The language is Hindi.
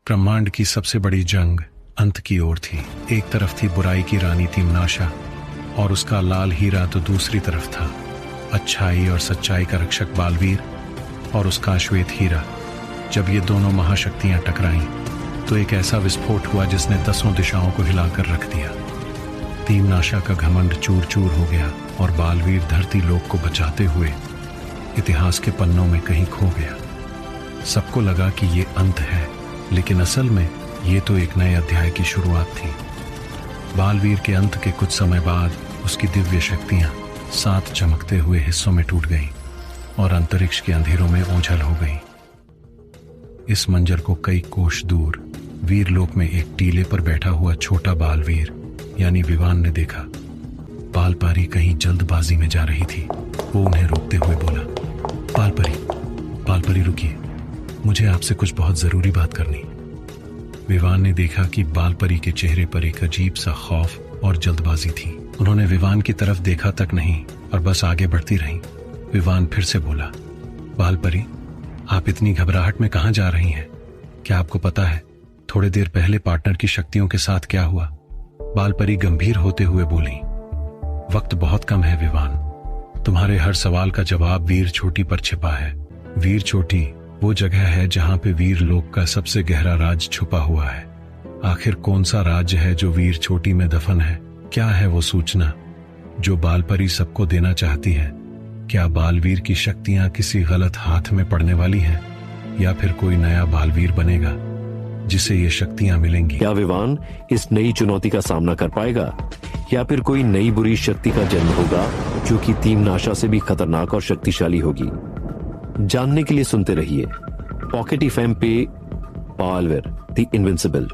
ब्रह्मांड की सबसे बड़ी जंग अंत की ओर थी। एक तरफ थी बुराई की रानी तीम्नाशा और उसका लाल हीरा, तो दूसरी तरफ था अच्छाई और सच्चाई का रक्षक बालवीर और उसका श्वेत हीरा। जब ये दोनों महाशक्तियां टकराईं तो एक ऐसा विस्फोट हुआ जिसने 10 दिशाओं को हिलाकर रख दिया। तीम्नाशा का घमंड चूर चूर हो गया और बालवीर धरती लोक को बचाते हुए इतिहास के पन्नों में कहीं खो गया। सबको लगा कि ये अंत है, लेकिन असल में ये तो एक नए अध्याय की शुरुआत थी। बालवीर के अंत के कुछ समय बाद उसकी दिव्य शक्तियां 7 चमकते हुए हिस्सों में टूट गईं और अंतरिक्ष के अंधेरों में ओझल हो गईं। इस मंजर को कई कोस दूर वीरलोक में एक टीले पर बैठा हुआ छोटा बालवीर यानी विवान ने देखा। बालपरी कहीं जल्दबाजी में जा रही थी। वो उन्हें रोकते हुए बोला, बालपरी रुकिए, मुझे आपसे कुछ बहुत जरूरी बात करनी। विवान ने देखा कि बालपरी के चेहरे पर एक अजीब सा खौफ और जल्दबाजी थी। उन्होंने विवान की तरफ देखा तक नहीं और बस आगे बढ़ती रहीं। विवान फिर से बोला, बालपरी, आप इतनी घबराहट में कहां जा रही हैं? क्या आपको पता है थोड़ी देर पहले पार्टनर की शक्तियों के साथ क्या हुआ? बालपरी गंभीर होते हुए बोली, वक्त बहुत कम है विवान, तुम्हारे हर सवाल का जवाब वीर चोटी पर छिपा है। वीर चोटी वो जगह है जहां पे वीर लोक का सबसे गहरा राज छुपा हुआ है। आखिर कौन सा राज्य है जो वीर चोटी में दफन है? क्या है वो सूचना जो बालपरी सबको देना चाहती है? क्या बालवीर की शक्तियां किसी गलत हाथ में पड़ने वाली हैं, या फिर कोई नया बालवीर बनेगा जिसे ये शक्तियां मिलेंगी? क्या विवान इस नई चुनौती का सामना कर पाएगा, या फिर कोई नई बुरी शक्ति का जन्म होगा जो कि तीम्नाशा से भी खतरनाक और शक्तिशाली होगी? जानने के लिए सुनते रहिए पॉकेट एफएम पे पालवेर द इनविंसिबल।